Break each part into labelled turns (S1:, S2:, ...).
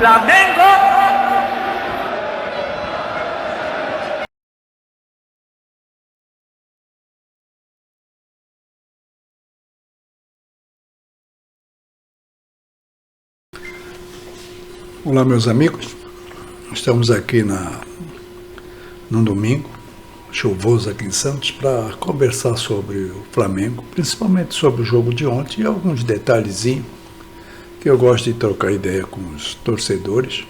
S1: Flamengo!
S2: Olá, meus amigos, estamos aqui num domingo chuvoso aqui em Santos para conversar sobre o Flamengo, principalmente sobre o jogo de ontem e alguns detalhezinhos que eu gosto de trocar ideia com os torcedores,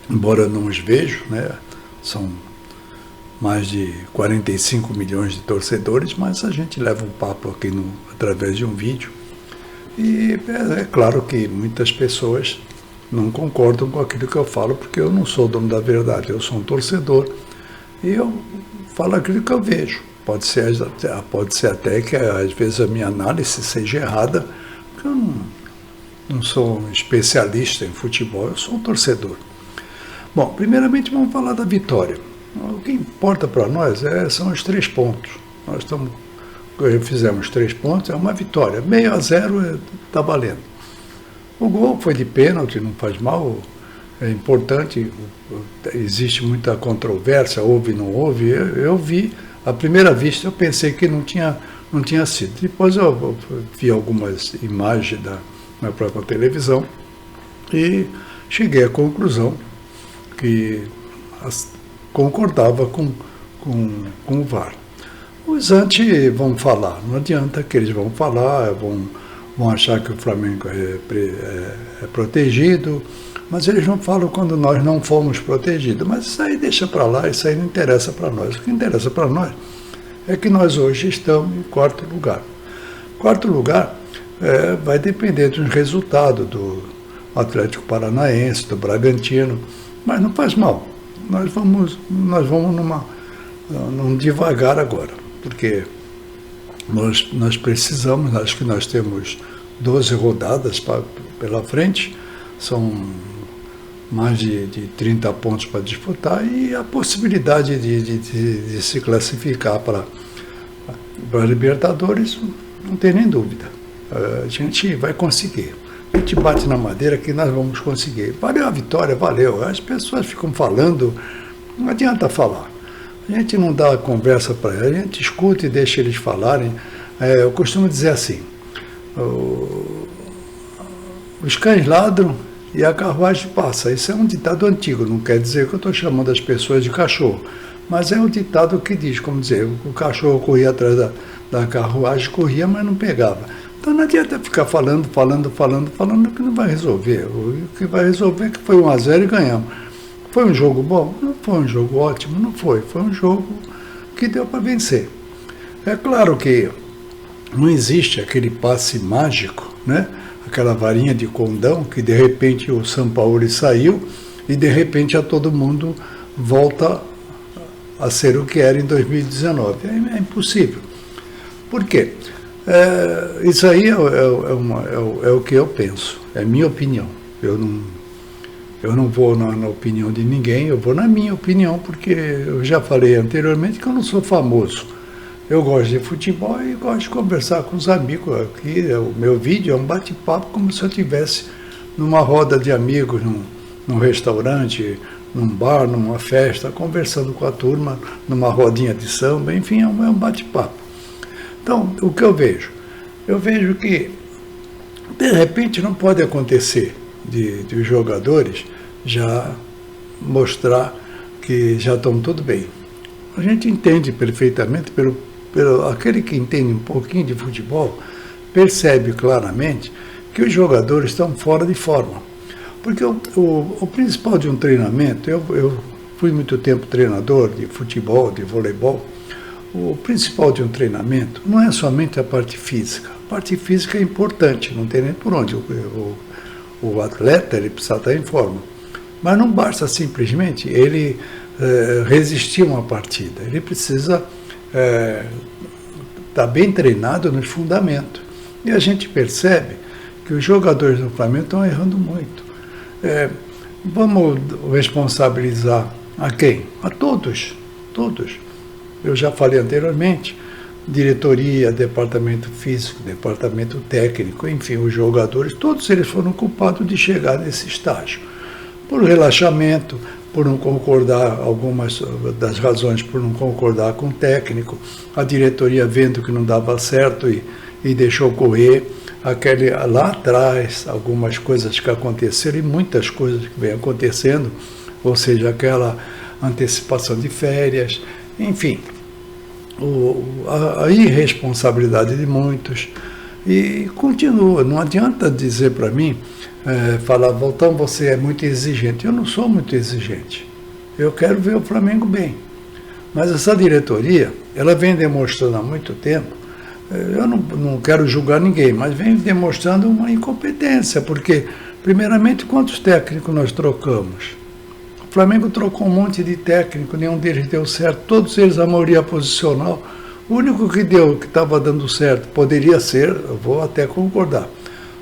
S2: embora eu não os vejo, né? São mais de 45 milhões de torcedores, mas a gente leva um papo aqui através de um vídeo e é claro que muitas pessoas não concordam com aquilo que eu falo, porque eu não sou dono da verdade, eu sou um torcedor e eu falo aquilo que eu vejo. Pode ser até que às vezes a minha análise seja errada, porque eu não sou um especialista em futebol, eu sou um torcedor. Bom, primeiramente vamos falar da vitória. O que importa para nós são os 3 pontos. Nós fizemos 3 pontos, é uma vitória. 6-0 está valendo. O gol foi de pênalti, não faz mal, é importante, existe muita controvérsia, houve, não houve. Eu vi, à primeira vista eu pensei que não tinha sido. Depois eu vi algumas imagens na própria televisão e cheguei à conclusão que concordava com o VAR. Os anti vão falar, não adianta que eles vão falar, vão achar que o Flamengo é protegido, mas eles não falam quando nós não fomos protegidos. Mas isso aí deixa para lá, isso aí não interessa para nós. O que interessa para nós é que nós hoje estamos em 4º lugar. 4º lugar vai depender dos resultados do Atlético Paranaense, do Bragantino, mas não faz mal. Nós vamos num devagar agora, porque nós precisamos, acho que nós temos 12 rodadas pela frente, são mais de 30 pontos para disputar e a possibilidade de se classificar para a Libertadores, não tem nem dúvida. A gente vai conseguir. A gente bate na madeira que nós vamos conseguir. Valeu a vitória, valeu. As pessoas ficam falando, não adianta falar. A gente não dá conversa para eles, a gente escuta e deixa eles falarem. Eu costumo dizer assim, os cães ladram e a carruagem passa. Isso é um ditado antigo, não quer dizer que eu estou chamando as pessoas de cachorro, mas é um ditado que diz, como dizer, o cachorro corria atrás da carruagem, corria, mas não pegava. Então não adianta ficar falando, que não vai resolver. O que vai resolver é que foi 1-0 e ganhamos. Foi um jogo bom? Não foi um jogo ótimo, não foi. Foi um jogo que deu para vencer. É claro que não existe aquele passe mágico, né? Aquela varinha de condão que de repente o Sampaoli saiu e de repente a todo mundo volta a ser o que era em 2019. É impossível. Por quê? Isso aí é o que eu penso, é minha opinião. Eu não vou na opinião de ninguém, eu vou na minha opinião, porque eu já falei anteriormente que eu não sou famoso. Eu gosto de futebol e gosto de conversar com os amigos. Aqui, o meu vídeo é um bate-papo como se eu estivesse numa roda de amigos, num restaurante, num bar, numa festa, conversando com a turma, numa rodinha de samba, enfim, é um bate-papo. Então, o que eu vejo? Eu vejo que, de repente, não pode acontecer de os jogadores já mostrar que já estão tudo bem. A gente entende perfeitamente, aquele que entende um pouquinho de futebol, percebe claramente que os jogadores estão fora de forma. Porque o principal de um treinamento, eu fui muito tempo treinador de futebol, de voleibol, o principal de um treinamento não é somente a parte física. A parte física é importante, não tem nem por onde. O atleta ele precisa estar em forma. Mas não basta simplesmente ele resistir a uma partida. Ele precisa estar bem treinado nos fundamentos. E a gente percebe que os jogadores do Flamengo estão errando muito. Vamos responsabilizar a quem? A todos. Eu já falei anteriormente, diretoria, departamento físico, departamento técnico, enfim, os jogadores, todos eles foram culpados de chegar nesse estágio. por relaxamento, por não concordar, algumas das razões por não concordar com o técnico, a diretoria vendo que não dava certo e deixou correr, lá atrás, algumas coisas que aconteceram e muitas coisas que vêm acontecendo, ou seja, aquela antecipação de férias, enfim, a irresponsabilidade de muitos. E continua, não adianta dizer para mim, falar, Valtão, você é muito exigente. Eu não sou muito exigente. Eu quero ver o Flamengo bem. Mas essa diretoria, ela vem demonstrando há muito tempo, eu não quero julgar ninguém, mas vem demonstrando uma incompetência, porque, primeiramente, quantos técnicos nós trocamos? O Flamengo trocou um monte de técnico, nenhum deles deu certo, todos eles a maioria posicional. O único que estava dando certo, poderia ser, eu vou até concordar,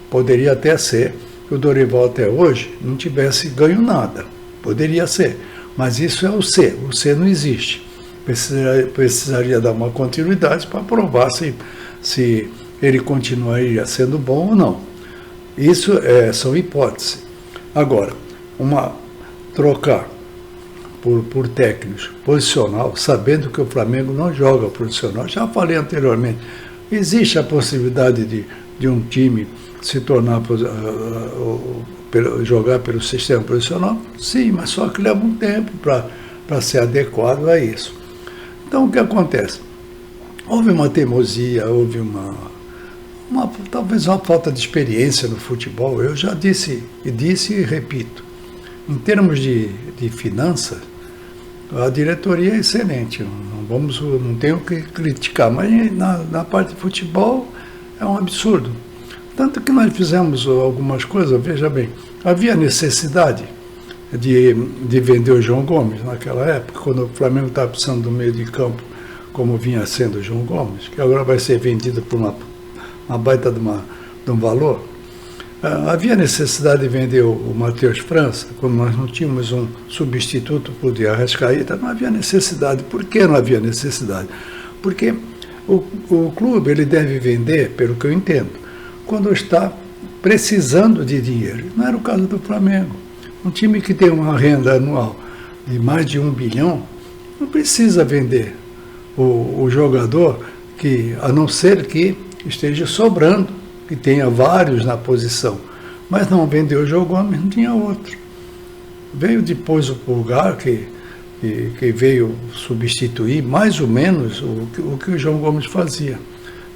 S2: poderia até ser que o Dorival até hoje não tivesse ganho nada. Poderia ser, mas isso é o C não existe. Precisaria dar uma continuidade para provar se ele continuaria sendo bom ou não. Isso são hipóteses. Agora, trocar por técnicos posicional, sabendo que o Flamengo não joga posicional, já falei anteriormente, existe a possibilidade de um time se tornar jogar pelo sistema posicional? Sim, mas só que leva um tempo para ser adequado a isso. Então, o que acontece? Houve uma teimosia, houve talvez uma falta de experiência no futebol. Eu já disse e repito, em termos de finanças, a diretoria é excelente, não tenho o que criticar, mas na parte de futebol é um absurdo. Tanto que nós fizemos algumas coisas, veja bem, havia necessidade de vender o João Gomes naquela época, quando o Flamengo estava precisando do meio de campo, como vinha sendo o João Gomes, que agora vai ser vendido por uma baita de um valor. Havia necessidade de vender o Matheus França, quando nós não tínhamos um substituto para o de Arrascaeta, não havia necessidade. Por que não havia necessidade? Porque o clube ele deve vender, pelo que eu entendo, quando está precisando de dinheiro. Não era o caso do Flamengo. Um time que tem uma renda anual de mais de 1 bilhão, não precisa vender o jogador, a não ser que esteja sobrando, que tenha vários na posição. Mas não vendeu o João Gomes, não tinha outro. Veio depois o Pulgar, que veio substituir mais ou menos o que o João Gomes fazia.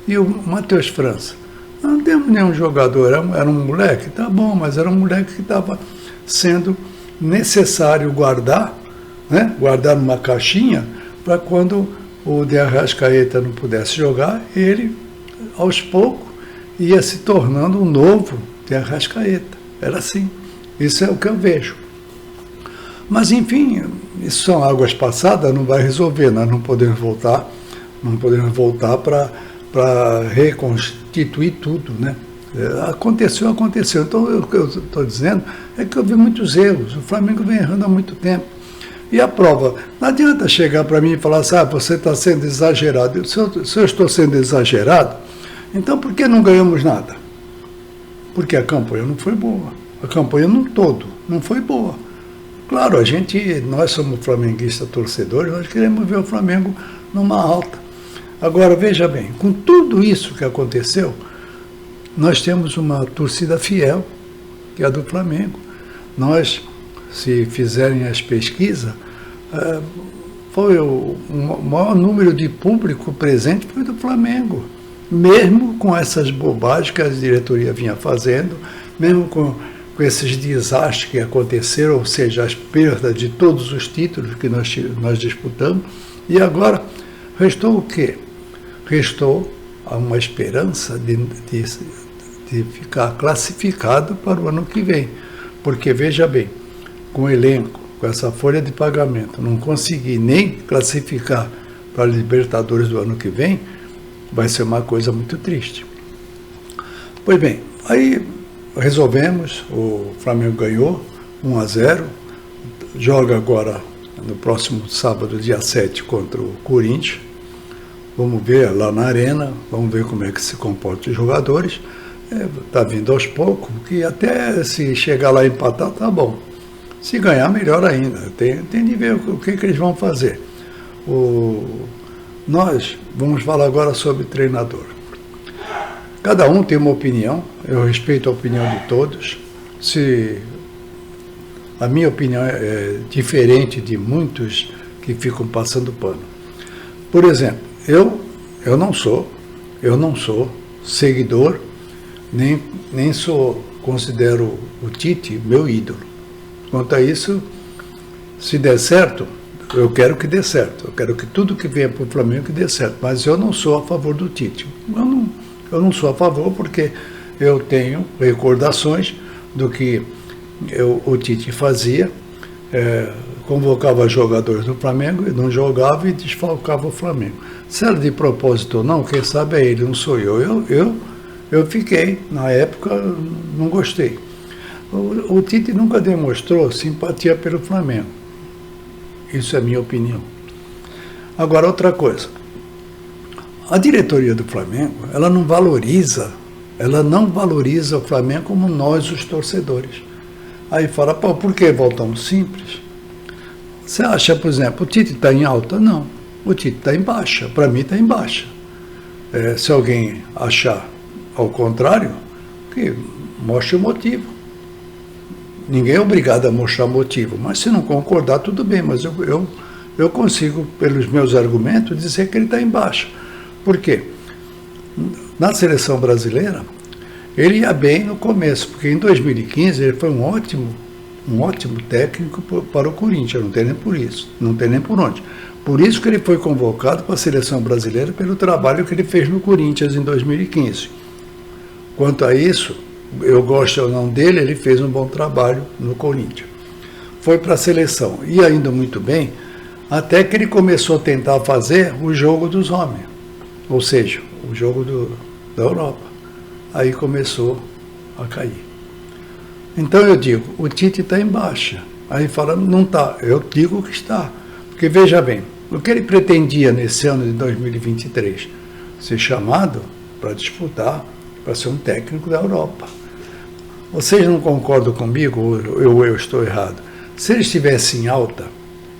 S2: E o Matheus França. Não temos nenhum jogador, era um moleque, tá bom, mas era um moleque que estava sendo necessário guardar numa caixinha, para quando o de Arrascaeta não pudesse jogar, ele, aos poucos, ia se tornando um novo de Arrascaeta. Era assim. Isso é o que eu vejo. Mas, enfim, isso são águas passadas, não vai resolver, nós não podemos voltar para reconstituir tudo, né? Aconteceu. Então, o que eu estou dizendo é que eu vi muitos erros. O Flamengo vem errando há muito tempo. E a prova, não adianta chegar para mim e falar assim, você está sendo exagerado. Se eu estou sendo exagerado, então por que não ganhamos nada? Porque a campanha não foi boa. A campanha no todo não foi boa. Claro, nós somos flamenguistas torcedores, nós queremos ver o Flamengo numa alta. Agora, veja bem, com tudo isso que aconteceu, nós temos uma torcida fiel, que é a do Flamengo. Nós, se fizerem as pesquisas, foi o maior número de público presente foi do Flamengo. Mesmo com essas bobagens que a diretoria vinha fazendo, mesmo com esses desastres que aconteceram, ou seja, as perdas de todos os títulos que nós disputamos, e agora restou o quê? Restou uma esperança de ficar classificado para o ano que vem. Porque, veja bem, com o elenco, com essa folha de pagamento, não conseguir nem classificar para a Libertadores do ano que vem, vai ser uma coisa muito triste. Pois bem, aí resolvemos, o Flamengo ganhou 1-0, joga agora no próximo sábado, dia 7, contra o Corinthians. Vamos ver lá na arena, vamos ver como é que se comportam os jogadores. Está vindo aos poucos, que até se chegar lá e empatar, tá bom. Se ganhar, melhor ainda. Tem de ver o que eles vão fazer. Nós vamos falar agora sobre treinador. Cada um tem uma opinião, eu respeito a opinião de todos. Se a minha opinião é diferente de muitos que ficam passando pano. Por exemplo, eu não sou seguidor, nem considero o Tite meu ídolo. Quanto a isso, se der certo, eu quero que dê certo. Eu quero que tudo que venha para o Flamengo que dê certo. Mas eu não sou a favor do Tite. Eu não sou a favor porque eu tenho recordações do que o Tite fazia, convocava jogadores do Flamengo e não jogava e desfalcava o Flamengo. Se era de propósito ou não, quem sabe é ele, não sou eu. Eu fiquei, na época, não gostei. O Tite nunca demonstrou simpatia pelo Flamengo. Isso é a minha opinião. Agora, outra coisa. A diretoria do Flamengo, ela não valoriza o Flamengo como nós, os torcedores. Aí fala, pô, por que voltamos simples? Você acha, por exemplo, o Tite está em alta? Não. O Tite está em baixa. Para mim está em baixa. Se alguém achar ao contrário, que mostre o motivo. Ninguém é obrigado a mostrar motivo, mas se não concordar, tudo bem, mas eu consigo, pelos meus argumentos, dizer que ele está em baixa. Por quê? Na seleção brasileira, ele ia bem no começo, porque em 2015 ele foi um ótimo técnico para o Corinthians, não tem nem por isso, não tem nem por onde. Por isso que ele foi convocado para a seleção brasileira pelo trabalho que ele fez no Corinthians em 2015. Quanto a isso, eu gosto ou não dele, ele fez um bom trabalho no Corinthians. Foi para a seleção, ia indo muito bem, até que ele começou a tentar fazer o jogo dos homens, ou seja, o jogo da Europa. Aí começou a cair. Então eu digo, o Tite está em baixa. Aí fala, não está. Eu digo que está. Porque veja bem, o que ele pretendia nesse ano de 2023? Ser chamado para disputar, para ser um técnico da Europa. Vocês não concordam comigo ou eu estou errado? Se ele estivesse em alta,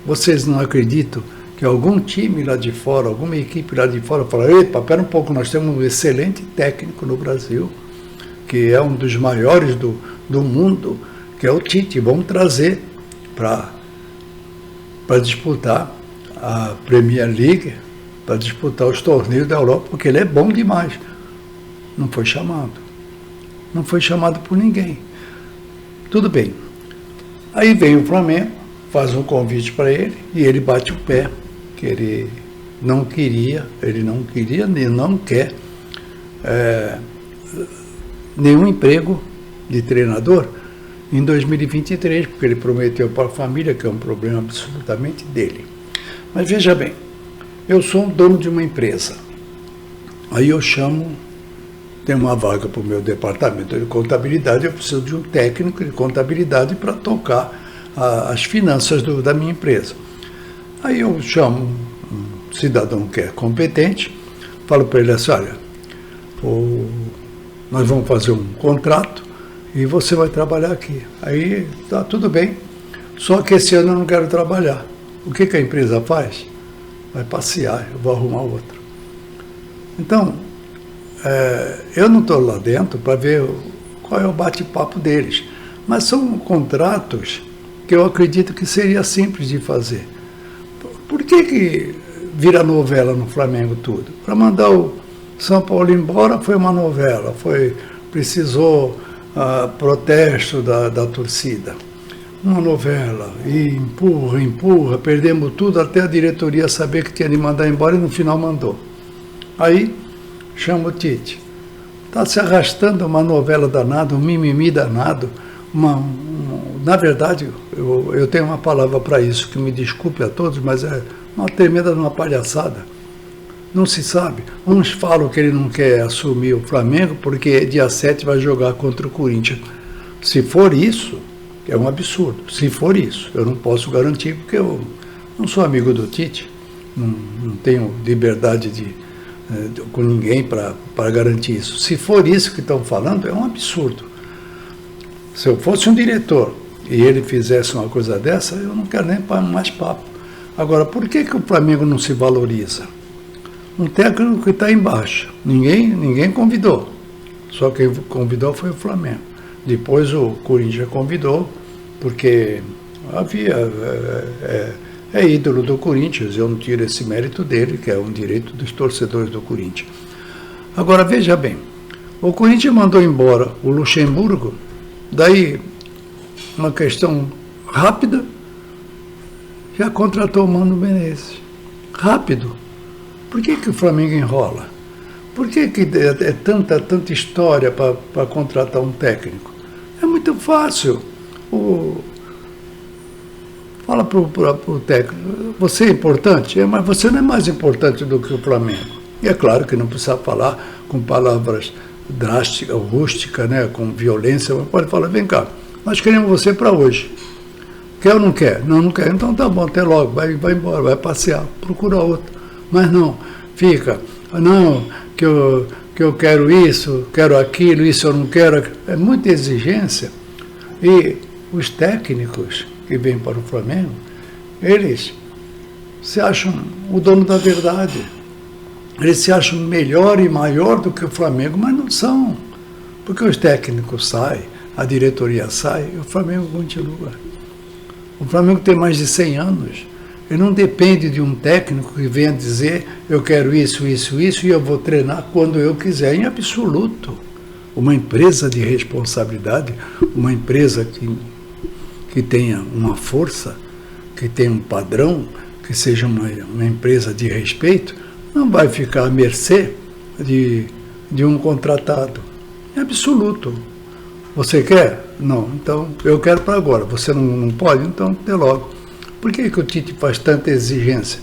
S2: vocês não acreditam que algum time lá de fora, alguma equipe lá de fora fala, epa, pera um pouco, nós temos um excelente técnico no Brasil, que é um dos maiores do mundo, que é o Tite, vamos trazer para disputar a Premier League, para disputar os torneios da Europa, porque ele é bom demais. Não foi chamado. Não foi chamado por ninguém. Tudo bem. Aí vem o Flamengo, faz um convite para ele, e ele bate o pé, que ele não quer nenhum emprego de treinador em 2023, porque ele prometeu para a família, que é um problema absolutamente dele. Mas veja bem, eu sou um dono de uma empresa. Aí eu chamo, tem uma vaga para o meu departamento de contabilidade, eu preciso de um técnico de contabilidade para tocar as finanças da minha empresa. Aí eu chamo um cidadão que é competente, falo para ele assim, olha, nós vamos fazer um contrato e você vai trabalhar aqui. Aí tá tudo bem, só que esse ano eu não quero trabalhar. O que a empresa faz? Vai passear, eu vou arrumar outro. Então, eu não estou lá dentro para ver qual é o bate-papo deles, mas são contratos que eu acredito que seria simples de fazer. Por que vira novela no Flamengo tudo? Para mandar o São Paulo embora foi uma novela, precisou protesto da torcida. Uma novela, e empurra, perdemos tudo até a diretoria saber que tinha de mandar embora e no final mandou. Aí chama o Tite. Está se arrastando uma novela danada, um mimimi danado. Na verdade, eu tenho uma palavra para isso, que me desculpe a todos, mas é uma tremenda uma palhaçada. Não se sabe. Uns falam que ele não quer assumir o Flamengo porque dia 7 vai jogar contra o Corinthians. Se for isso, é um absurdo. Se for isso, eu não posso garantir, porque eu não sou amigo do Tite, não tenho liberdade com ninguém para garantir isso. Se for isso que estão falando, é um absurdo. Se eu fosse um diretor e ele fizesse uma coisa dessa, eu não quero nem mais papo. Agora, por que o Flamengo não se valoriza? Um técnico que está embaixo, ninguém convidou, só quem convidou foi o Flamengo. Depois o Corinthians convidou, porque havia, é ídolo do Corinthians, eu não tiro esse mérito dele, que é um direito dos torcedores do Corinthians. Agora, veja bem, o Corinthians mandou embora o Luxemburgo, daí uma questão rápida, já contratou o Mano Menezes. Rápido. Por que o Flamengo enrola? Por que é tanta história para contratar um técnico? É muito fácil. Fala para o técnico, você é importante? Mas você não é mais importante do que o Flamengo. E é claro que não precisa falar com palavras drásticas, rústicas, né, com violência, mas pode falar, vem cá, nós queremos você para hoje. Quer ou não quer? Não, não quer. Então tá bom, até logo, vai embora, vai passear, procura outro. Mas não, fica, não, que eu quero isso, quero aquilo, isso eu não quero. É muita exigência. E os técnicos que vêm para o Flamengo, eles se acham o dono da verdade. Eles se acham melhor e maior do que o Flamengo, mas não são. Porque os técnicos saem, a diretoria sai e o Flamengo continua. O Flamengo tem mais de 100 anos. Ele não depende de um técnico que venha dizer eu quero isso e eu vou treinar quando eu quiser, em absoluto. Uma empresa de responsabilidade, uma empresa que tenha uma força, que tenha um padrão, que seja uma empresa de respeito, não vai ficar à mercê de um contratado. Em absoluto. Você quer? Não. Então, eu quero para agora. Você não pode? Então, até logo. Por que o Tite faz tanta exigência?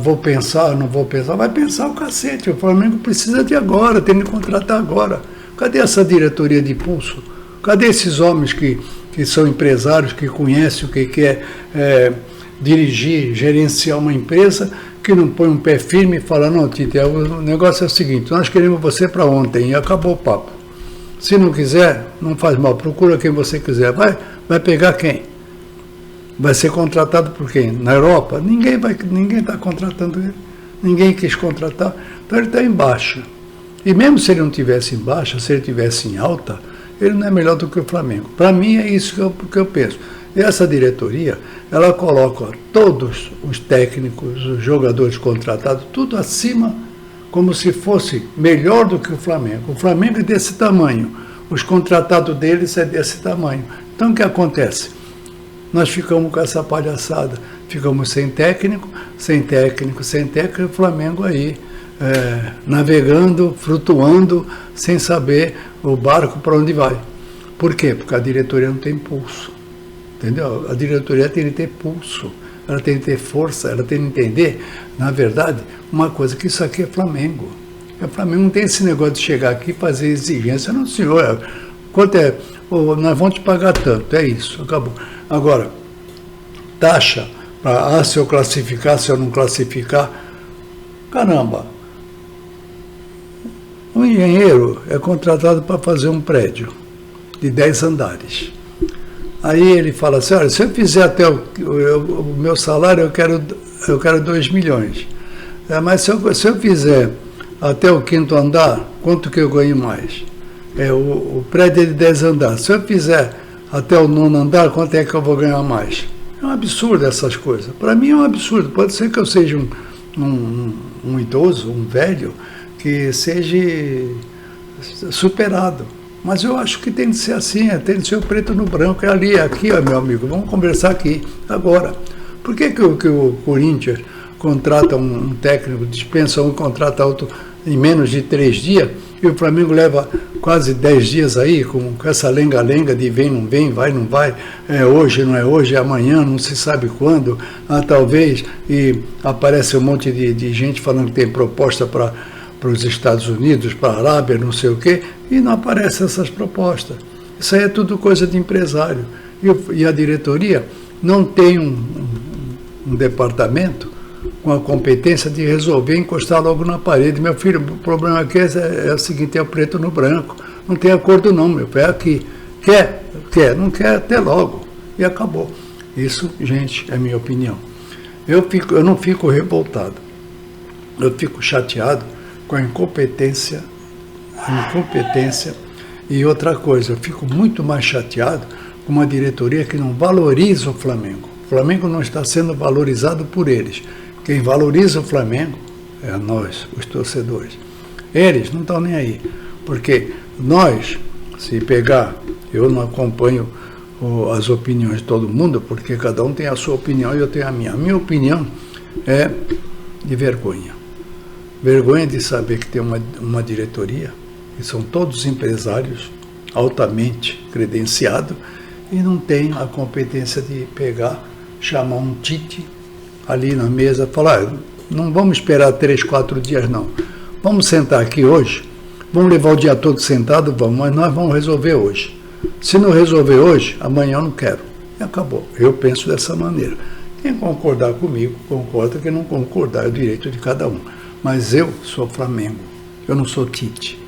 S2: Vou pensar, não vou pensar. Vai pensar o cacete. O Flamengo precisa de agora, tem que contratar agora. Cadê essa diretoria de pulso? Cadê esses homens que são empresários, que conhecem o que é dirigir, gerenciar uma empresa, que não põe um pé firme e fala, não, Tite, o negócio é o seguinte, nós queremos você para ontem, e acabou o papo. Se não quiser, não faz mal, procura quem você quiser. Vai pegar quem? Vai ser contratado por quem? Na Europa? Ninguém está contratando ele. Ninguém quis contratar. Então ele está em baixa. E mesmo se ele não estivesse em baixa, se ele estivesse em alta, ele não é melhor do que o Flamengo. Para mim é isso que eu penso. E essa diretoria, ela coloca todos os técnicos, os jogadores contratados, tudo acima, como se fosse melhor do que o Flamengo. O Flamengo é desse tamanho, os contratados deles é desse tamanho. Então o que acontece? Nós ficamos com essa palhaçada, ficamos sem técnico, e o Flamengo aí navegando, flutuando, sem saber o barco para onde vai. Por quê? Porque a diretoria não tem pulso. Entendeu? A diretoria tem que ter pulso, ela tem que ter força, ela tem que entender, na verdade, uma coisa, que isso aqui é Flamengo. O Flamengo não tem esse negócio de chegar aqui e fazer exigência. Não, senhor, quanto é? Nós vamos te pagar tanto, é isso, acabou. Agora, taxa, para se eu classificar, se eu não classificar, caramba, um engenheiro é contratado para fazer um prédio de 10 andares. Aí ele fala assim, olha, se eu fizer até o meu salário, eu quero 2 milhões. Mas se eu fizer até o 5º andar, quanto que eu ganho mais? O prédio é de 10 andares. Se eu fizer até o 9º andar, quanto é que eu vou ganhar mais? É um absurdo essas coisas. Para mim é um absurdo. Pode ser que eu seja um idoso, um velho, que seja superado. Mas eu acho que tem de ser assim, tem de ser o preto no branco. É ali, é aqui, ó, meu amigo, vamos conversar aqui, agora. Por que o Corinthians contrata um técnico, dispensa um, contrata outro em menos de 3 dias, e o Flamengo leva quase 10 dias aí, com essa lenga-lenga de vem, não vem, vai, não vai, é hoje, não é hoje, é amanhã, não se sabe quando, talvez, e aparece um monte de gente falando que tem proposta para os Estados Unidos, para a Arábia, não sei o quê, e não aparecem essas propostas. Isso aí é tudo coisa de empresário. E a diretoria não tem um departamento com a competência de resolver, encostar logo na parede. Meu filho, o problema aqui é o seguinte, é o preto no branco. Não tem acordo não, meu pé, é aqui. Quer Quer, não quer, até logo. E acabou. Isso, gente, é minha opinião. Eu não fico revoltado. Eu fico chateado com a incompetência e outra coisa, eu fico muito mais chateado com uma diretoria que não valoriza o Flamengo. O Flamengo não está sendo valorizado por eles. Quem valoriza o Flamengo é nós, os torcedores. Eles não estão nem aí, porque nós, se pegar, eu não acompanho as opiniões de todo mundo, porque cada um tem a sua opinião e eu tenho a minha. A minha opinião é de vergonha. Vergonha de saber que tem uma diretoria, que são todos empresários altamente credenciados, e não tem a competência de pegar, chamar um Tite ali na mesa e falar, não vamos esperar 3, 4 dias não. Vamos sentar aqui hoje, vamos levar o dia todo sentado, vamos, mas nós vamos resolver hoje. Se não resolver hoje, amanhã eu não quero. E acabou. Eu penso dessa maneira. Quem concordar comigo, concorda. Quem não concordar é o direito de cada um. Mas eu sou Flamengo. Eu não sou Tite.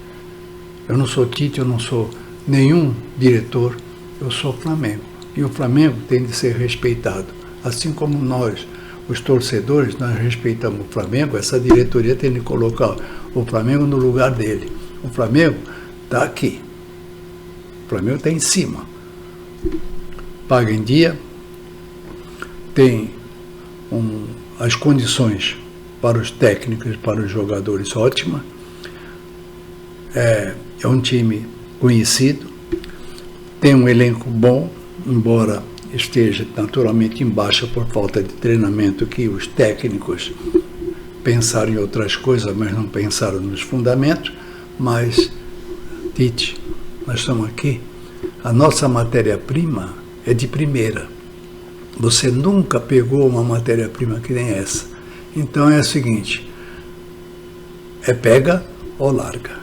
S2: Eu não sou Tite, eu não sou nenhum diretor. Eu sou Flamengo. E o Flamengo tem de ser respeitado. Assim como nós, os torcedores, nós respeitamos o Flamengo, essa diretoria tem de colocar o Flamengo no lugar dele. O Flamengo está aqui. O Flamengo está em cima. Paga em dia, tem as condições para os técnicos, para os jogadores ótimas. É um time conhecido, tem um elenco bom, embora esteja naturalmente em baixa por falta de treinamento, que os técnicos pensaram em outras coisas, mas não pensaram nos fundamentos. Mas, Tite, nós estamos aqui, a nossa matéria-prima é de primeira. Você nunca pegou uma matéria-prima que nem essa. Então é o seguinte, é pega ou larga.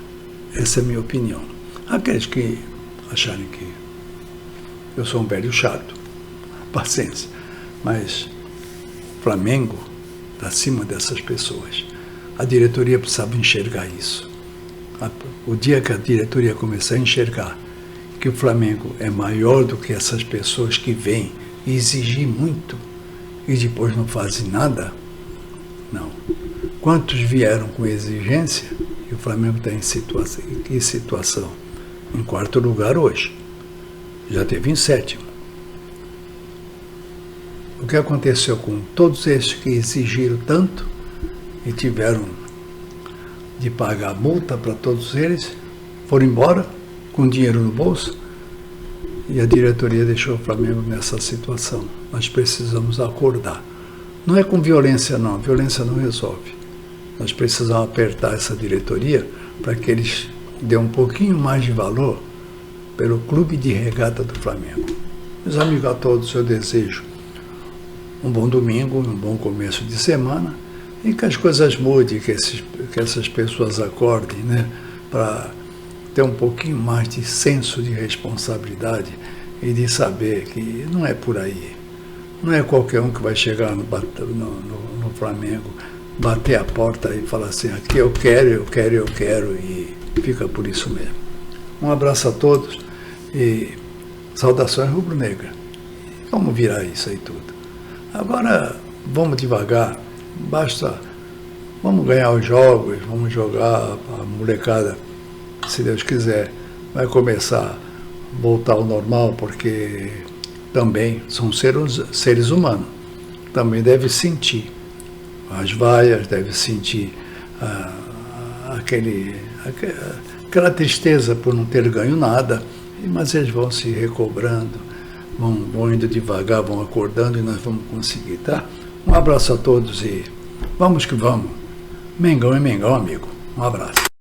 S2: Essa é a minha opinião. Aqueles que acharem que eu sou um velho chato, paciência. Mas Flamengo está acima dessas pessoas. A diretoria precisava enxergar isso. O dia que a diretoria começar a enxergar que o Flamengo é maior do que essas pessoas que vêm e exigir muito e depois não fazem nada, não. Quantos vieram com exigência e o Flamengo está em situação? Em 4º lugar hoje. Já teve em 7º. O que aconteceu com todos esses que exigiram tanto e tiveram de pagar multa para todos eles, foram embora com dinheiro no bolso e a diretoria deixou o Flamengo nessa situação. Nós precisamos acordar. Não é com violência não, violência não resolve. Nós precisamos apertar essa diretoria para que eles dêem um pouquinho mais de valor pelo clube de regata do Flamengo. Meus amigos a todos, eu desejo um bom domingo, um bom começo de semana e que as coisas mudem, que essas pessoas acordem, né, para ter um pouquinho mais de senso de responsabilidade e de saber que não é por aí. Não é qualquer um que vai chegar no Flamengo, bater a porta e falar assim, aqui eu quero e fica por isso mesmo. Um abraço a todos e saudações rubro-negra. Vamos virar isso aí tudo. Agora vamos devagar, vamos ganhar os jogos, vamos jogar, a molecada, se Deus quiser, vai começar a voltar ao normal, porque também são seres humanos, também deve sentir as vaias, deve sentir aquela tristeza por não ter ganho nada, mas eles vão se recobrando, vão indo devagar, vão acordando e nós vamos conseguir, tá? Um abraço a todos e vamos que vamos. Mengão é Mengão, amigo. Um abraço.